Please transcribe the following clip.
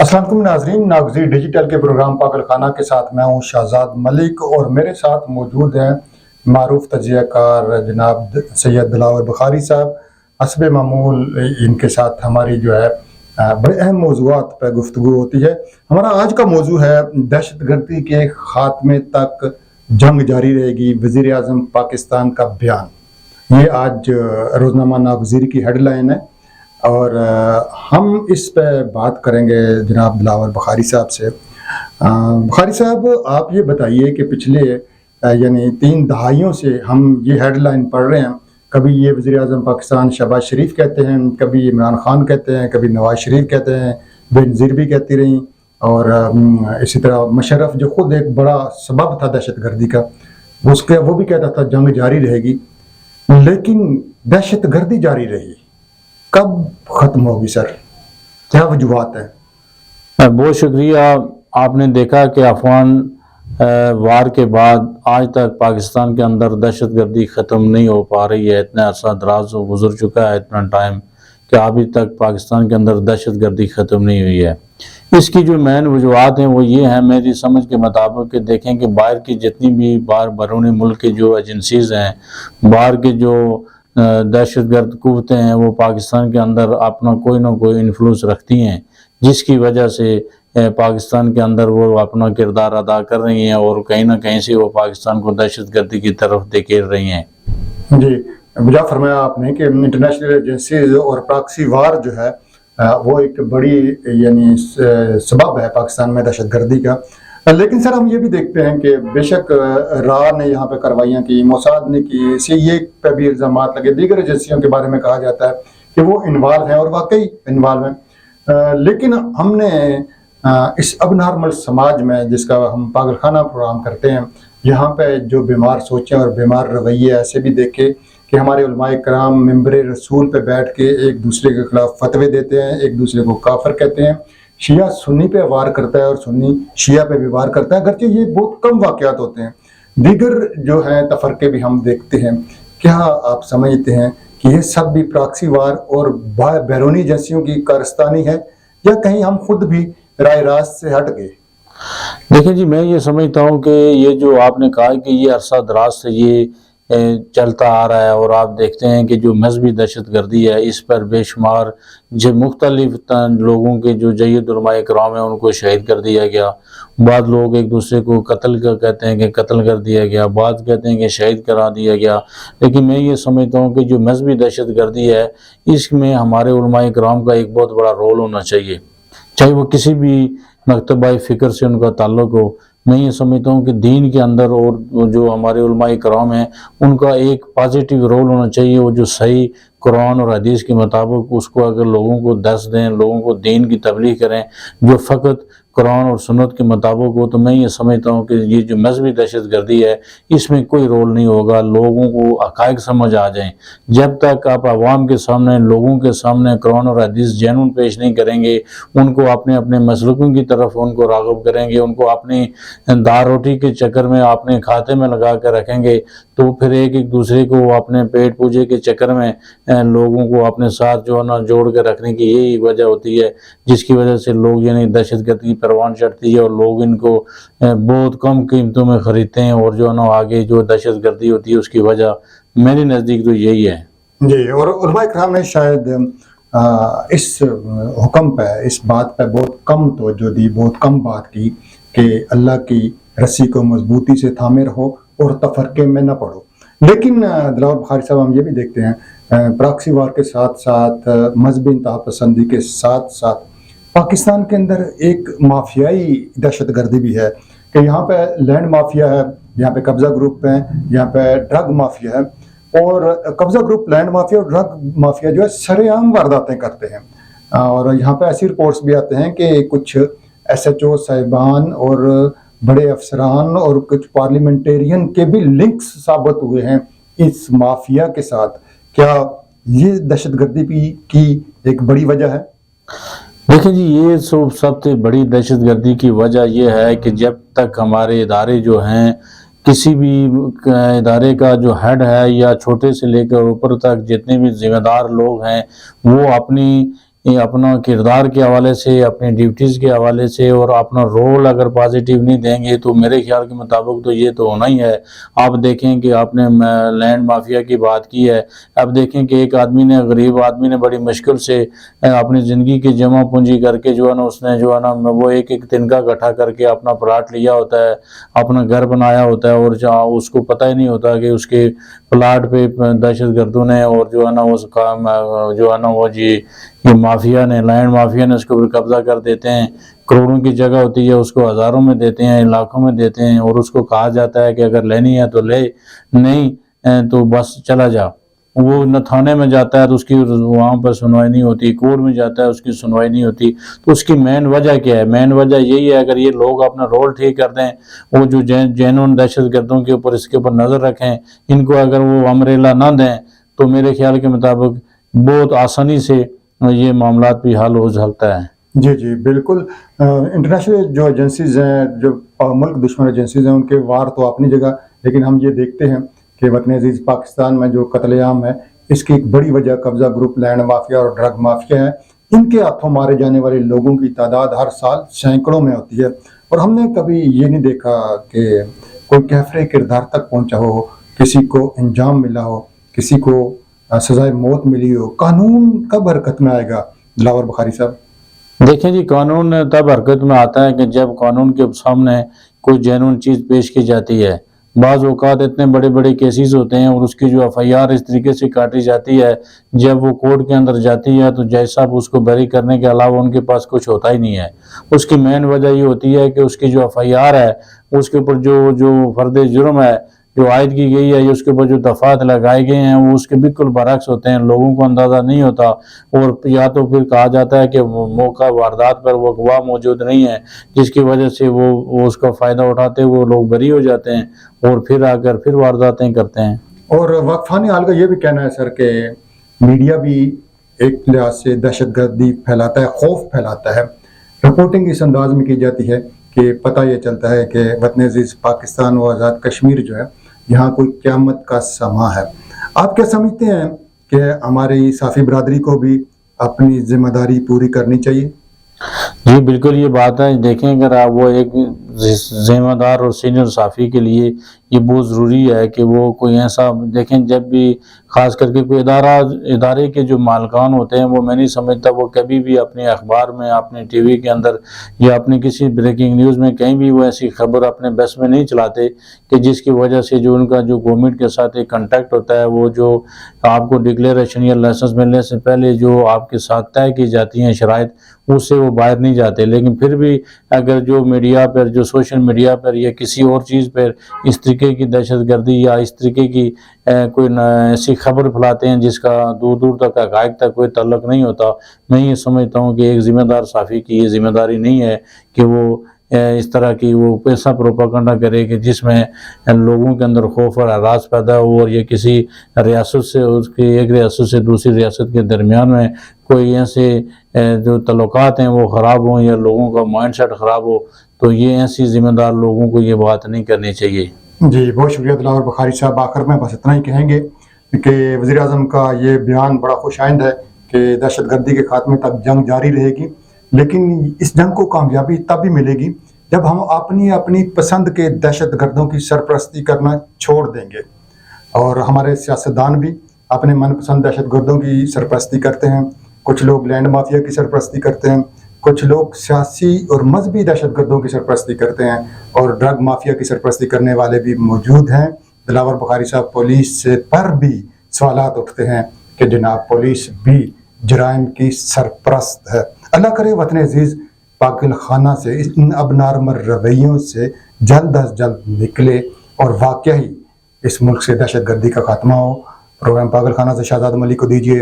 السلام علیکم ناظرین، ناگزیر ڈیجیٹل کے پروگرام پاگل خانہ کے ساتھ میں ہوں شہزاد ملک، اور میرے ساتھ موجود ہیں معروف تجزیہ کار جناب سید دلاور بخاری صاحب۔ حسب معمول ان کے ساتھ ہماری جو ہے بڑے اہم موضوعات پہ گفتگو ہوتی ہے۔ ہمارا آج کا موضوع ہے دہشت گردی کے خاتمے تک جنگ جاری رہے گی، وزیر اعظم پاکستان کا بیان۔ یہ آج روزنامہ ناگزیر کی ہیڈ لائن ہے، اور ہم اس پہ بات کریں گے جناب دلاور بخاری صاحب سے۔ بخاری صاحب، آپ یہ بتائیے کہ پچھلے یعنی 3 دہائیوں سے ہم یہ ہیڈ لائن پڑھ رہے ہیں، کبھی یہ وزیر اعظم پاکستان شہباز شریف کہتے ہیں، کبھی عمران خان کہتے ہیں، کبھی نواز شریف کہتے ہیں، بینظیر بھی کہتی رہیں، اور اسی طرح مشرف جو خود ایک بڑا سبب تھا دہشت گردی کا، وہ بھی کہتا تھا جنگ جاری رہے گی، لیکن دہشت گردی جاری رہی، کب ختم ہوگی سر؟ کیا وجوہات ہیں؟ بہت شکریہ۔ آپ نے دیکھا کہ افغان وار کے بعد آج تک پاکستان کے اندر دہشت گردی ختم نہیں ہو پا رہی ہے۔ اتنا عرصہ دراز گزر چکا ہے، اتنا ٹائم، کہ ابھی تک پاکستان کے اندر دہشت گردی ختم نہیں ہوئی ہے۔ اس کی جو مین وجوہات ہیں وہ یہ ہیں میری سمجھ کے مطابق، کہ دیکھیں کہ باہر کی جتنی بھی بیرون ملک کی جو ایجنسیز ہیں، باہر کے جو دہشت گرد قوتیں ہیں، وہ پاکستان کے اندر اپنا کوئی نہ کوئی انفلوئنس رکھتی ہیں، جس کی وجہ سے پاکستان کے اندر وہ اپنا کردار ادا کر رہی ہیں، اور کہیں نہ کہیں سے وہ پاکستان کو دہشت گردی کی طرف دھکیل رہی ہیں۔ جی، بجا فرمایا آپ نے کہ انٹرنیشنل ایجنسیز اور پراکسی وار جو ہے وہ ایک بڑی یعنی سبب ہے پاکستان میں دہشت گردی کا۔ لیکن سر، ہم یہ بھی دیکھتے ہیں کہ بے شک را نے یہاں پہ کاروائیاں کی، موساد نے کی، سی اے پہ بھی الزامات لگے، دیگر ایجنسیوں کے بارے میں کہا جاتا ہے کہ وہ انوالو ہیں، اور واقعی انوالو ہیں، لیکن ہم نے اس اب نارمل سماج میں، جس کا ہم پاگل خانہ پروگرام کرتے ہیں، یہاں پہ جو بیمار سوچیں اور بیمار رویے ایسے بھی دیکھے کہ ہمارے علماء کرام ممبر رسول پہ بیٹھ کے ایک دوسرے کے خلاف فتوے دیتے ہیں، ایک دوسرے کو کافر کہتے ہیں، شیعہ سنی پہ وار کرتا ہے اور سنی شیعہ پہ بھی وار کرتا ہے، اگرچہ یہ بہت کم واقعات ہوتے ہیں، دیگر جو ہیں تفرقے بھی ہم دیکھتے ہیں۔ کیا آپ سمجھتے ہیں کہ یہ سب بھی پراکسی وار اور بیرونی ایجنسیوں کی کارستانی ہے، یا کہیں ہم خود بھی رائے راست سے ہٹ گئے؟ دیکھیں جی، میں یہ سمجھتا ہوں کہ یہ جو آپ نے کہا کہ یہ عرصہ دراز سے یہ چلتا آ رہا ہے، اور آپ دیکھتے ہیں کہ جو مذہبی دہشت گردی ہے، اس پر بے شمار جو مختلف لوگوں کے جو جید علماء کرام ہیں ان کو شہید کر دیا گیا۔ بعض لوگ ایک دوسرے کو قتل کہتے ہیں کہ قتل کر دیا گیا، بعض کہتے ہیں کہ شہید کرا دیا گیا، لیکن میں یہ سمجھتا ہوں کہ جو مذہبی دہشت گردی ہے، اس میں ہمارے علماء کرام کا ایک بہت بڑا رول ہونا چاہیے، چاہے وہ کسی بھی مکتبہ فکر سے ان کا تعلق ہو۔ میں یہ سمجھتا ہوں کہ دین کے اندر اور جو ہمارے علماء کرام ہیں ان کا ایک پازیٹیو رول ہونا چاہیے، وہ جو صحیح قرآن اور حدیث کے مطابق اس کو اگر لوگوں کو درس دیں، لوگوں کو دین کی تبلیغ کریں، جو فقط قرآن اور سنت کے مطابق ہو، تو میں یہ سمجھتا ہوں کہ یہ جو مذہبی دہشت گردی ہے اس میں کوئی رول نہیں ہوگا۔ لوگوں کو حقائق سمجھ آ جائیں، جب تک آپ عوام کے سامنے، لوگوں کے سامنے قرآن اور حدیث جینون پیش نہیں کریں گے، ان کو اپنے مسلکوں کی طرف ان کو راغب کریں گے، ان کو اپنی دار روٹی کے چکر میں اپنے کھاتے میں لگا کر رکھیں گے، تو پھر ایک دوسرے کو اپنے پیٹ پوجے کے چکر میں لوگوں کو اپنے ساتھ جو ہے نا جوڑ کے رکھنے کی یہی وجہ ہوتی ہے، جس کی وجہ سے لوگ یعنی دہشت گردی کی پروان چڑھتی ہے، اور لوگ ان کو بہت کم قیمتوں میں خریدتے ہیں، اور جو ہے نا آگے جو دہشت گردی ہوتی ہے اس کی وجہ میرے نزدیک تو یہی ہے۔ جی، اور علماء کرام نے شاید اس حکم پہ، اس بات پہ بہت کم توجہ دی، بہت کم بات کی کہ اللہ کی رسی کو مضبوطی سے تھامے رہو اور تفرقے میں نہ پڑو۔ لیکن دلاور بخاری صاحب، ہم یہ بھی دیکھتے ہیں پراکسی وار کے ساتھ ساتھ، مذہبی انتہا پسندی کے ساتھ ساتھ، پاکستان کے اندر ایک مافیائی دہشت گردی بھی ہے، کہ یہاں پہ لینڈ مافیا ہے، یہاں پہ قبضہ گروپ ہیں، یہاں پہ ڈرگ مافیا ہے، اور قبضہ گروپ، لینڈ مافیا اور ڈرگ مافیا جو ہے سر عام وارداتیں کرتے ہیں، اور یہاں پہ ایسی رپورٹس بھی آتے ہیں کہ کچھ ایس ایچ او صاحبان اور بڑے افسران اور کچھ پارلیمنٹیرین کے بھی لنکس ثابت ہوئے ہیں اس مافیا کے ساتھ۔ کیا یہ دہشت گردی کی ایک بڑی وجہ ہے؟ دیکھیں جی، یہ سب سے بڑی دہشت گردی کی وجہ یہ ہے کہ جب تک ہمارے ادارے جو ہیں، کسی بھی ادارے کا جو ہیڈ ہے یا چھوٹے سے لے کر اوپر تک جتنے بھی ذمہ دار لوگ ہیں، وہ اپنی یہ اپنا کردار کے حوالے سے، اپنی ڈیوٹیز کے حوالے سے اور اپنا رول اگر پازیٹیو نہیں دیں گے تو میرے خیال کے مطابق تو یہ تو ہونا ہی ہے۔ آپ دیکھیں کہ آپ نے لینڈ مافیا کی بات کی ہے، اب دیکھیں کہ ایک آدمی نے، غریب آدمی نے بڑی مشکل سے اپنی زندگی کی جمع پونجی کر کے جو ہے نا، اس نے جو ہے نا وہ ایک تنکا اکٹھا کر کے اپنا پلاٹ لیا ہوتا ہے، اپنا گھر بنایا ہوتا ہے، اور اس کو پتہ ہی نہیں ہوتا کہ اس کے پلاٹ پہ دہشت گردوں نے اور جو ہے نا اس کام جو ہے نا وہ یہ مافیا نے، لینڈ مافیا نے اس کے اوپر قبضہ کر دیتے ہیں۔ کروڑوں کی جگہ ہوتی ہے اس کو ہزاروں میں دیتے ہیں، لاکھوں میں دیتے ہیں، اور اس کو کہا جاتا ہے کہ اگر لینی ہے تو لے، نہیں تو بس چلا جا۔ وہ نہ تھانے میں جاتا ہے تو اس کی وہاں پر سنوائی نہیں ہوتی، کورٹ میں جاتا ہے اس کی سنوائی نہیں ہوتی۔ تو اس کی مین وجہ کیا ہے؟ مین وجہ یہی ہے، اگر یہ لوگ اپنا رول ٹھیک کر دیں، وہ جو جینون دہشت گردوں کے اوپر اس کے اوپر نظر رکھیں، ان کو اگر وہ امبریلا نہ دیں تو میرے خیال کے مطابق بہت آسانی سے یہ معاملات بھی حل ہو سکتا ہے۔ جی جی بالکل۔ انٹرنیشنل جو ایجنسیز ہیں، جو ملک دشمن ایجنسیز ہیں، ان کے وار تو اپنی جگہ، لیکن ہم یہ دیکھتے ہیں کہ وطن عزیز پاکستان میں جو قتل عام ہے، اس کی ایک بڑی وجہ قبضہ گروپ لینڈ مافیا اور ڈرگ مافیا ہے۔ ان کے ہاتھوں مارے جانے والے لوگوں کی تعداد ہر سال سینکڑوں میں ہوتی ہے، اور ہم نے کبھی یہ نہیں دیکھا کہ کوئی کیفر کردار تک پہنچا ہو، کسی کو انجام ملا ہو، کسی کو سزائے موت ملی ہو۔ قانون کب حرکت میں آئے گا دلاور بخاری صاحب؟ دیکھیں جی، قانون تب حرکت میں آتا ہے کہ جب قانون کے سامنے کوئی جینون چیز پیش کی جاتی ہے۔ بعض اوقات اتنے بڑے بڑے کیسز ہوتے ہیں اور اس کی جو ایف آئی آر اس طریقے سے کاٹی جاتی ہے، جب وہ کورٹ کے اندر جاتی ہے تو جج صاحب اس کو بری کرنے کے علاوہ ان کے پاس کچھ ہوتا ہی نہیں ہے۔ اس کی مین وجہ یہ ہوتی ہے کہ اس کی جو ایف آئی آر ہے، اس کے اوپر جو فرد جرم ہے جو عائد کی گئی ہے، یا اس کے اوپر جو دفعات لگائے گئے ہیں، وہ اس کے بالکل برعکس ہوتے ہیں، لوگوں کو اندازہ نہیں ہوتا، اور یا تو پھر کہا جاتا ہے کہ موقع واردات پر وہ گواہ موجود نہیں ہے، جس کی وجہ سے وہ اس کا فائدہ اٹھاتے وہ لوگ بری ہو جاتے ہیں اور پھر آ کر پھر وارداتیں کرتے ہیں۔ اور وقفانی حال کا یہ بھی کہنا ہے سر کہ میڈیا بھی ایک لحاظ سے دہشت گردی پھیلاتا ہے، خوف پھیلاتا ہے۔ رپورٹنگ اس انداز میں کی جاتی ہے کہ پتہ یہ چلتا ہے کہ وطن عزیز پاکستان و آزاد کشمیر جو ہے، یہاں کوئی قیامت کا سماں ہے۔ آپ کیا سمجھتے ہیں کہ ہماری صحافی برادری کو بھی اپنی ذمہ داری پوری کرنی چاہیے؟ جی بالکل یہ بات ہے۔ دیکھیں اگر آپ وہ ایک ذمہ دار اور سینئر صحافی کے لیے یہ بہت ضروری ہے کہ وہ کوئی ایسا دیکھیں، جب بھی خاص کر کے کوئی ادارے کے جو مالکان ہوتے ہیں، وہ میں نہیں سمجھتا وہ کبھی بھی اپنے اخبار میں، اپنے ٹی وی کے اندر یا اپنی کسی بریکنگ نیوز میں کہیں بھی وہ ایسی خبر اپنے بس میں نہیں چلاتے کہ جس کی وجہ سے جو ان کا جو گورنمنٹ کے ساتھ ایک کنٹیکٹ ہوتا ہے، وہ جو آپ کو ڈکلیریشن یا لائسنس ملنے سے پہلے جو آپ کے ساتھ طے کی جاتی ہیں شرائط، اس سے وہ باہر نہیں جاتے۔ لیکن پھر بھی اگر جو میڈیا پر، جو سوشل میڈیا پر یا کسی اور چیز پر اس طریقے کی دہشت گردی یا اس طریقے کی کوئی ایسی خبر پھیلاتے ہیں جس کا دور دور تک حقائق تک کوئی تعلق نہیں ہوتا، میں یہ سمجھتا ہوں کہ ایک ذمہ دار صحافی کی یہ ذمہ داری نہیں ہے کہ وہ اس طرح کی وہ پیسہ پروپیگنڈا کرے کہ جس میں لوگوں کے اندر خوف اور ہراس پیدا ہو، اور یہ کسی ریاست سے، اس کی ایک ریاست سے دوسری ریاست کے درمیان میں کوئی ایسے جو تعلقات ہیں وہ خراب ہوں یا لوگوں کا مائنڈ سیٹ خراب ہو، تو یہ ایسی ذمہ دار لوگوں کو یہ بات نہیں کرنی چاہیے۔ جی بہت شکریہ دلاور بخاری صاحب۔ آخر میں بس اتنا ہی کہیں گے کہ وزیر اعظم کا یہ بیان بڑا خوش آئند ہے کہ دہشت گردی کے خاتمے تک جنگ جاری رہے گی، لیکن اس جنگ کو کامیابی تب بھی ملے گی جب ہم اپنی پسند کے دہشت گردوں کی سرپرستی کرنا چھوڑ دیں گے۔ اور ہمارے سیاستدان بھی اپنے من پسند دہشت گردوں کی سرپرستی کرتے ہیں، کچھ لوگ لینڈ مافیا کی سرپرستی کرتے ہیں، کچھ لوگ سیاسی اور مذہبی دہشت گردوں کی سرپرستی کرتے ہیں، اور ڈرگ مافیا کی سرپرستی کرنے والے بھی موجود ہیں۔ دلاور بخاری صاحب، پولیس پر بھی سوالات اٹھتے ہیں کہ جناب پولیس بھی جرائم کی سرپرست ہے۔ اللہ کرے وطن عزیز پاگل خانہ سے، ان اب نارمل رویوں سے جلد از جلد نکلے اور واقعی اس ملک سے دہشت گردی کا خاتمہ ہو۔ پروگرام پاگل خانہ سے شہزاد ملک کو دیجیے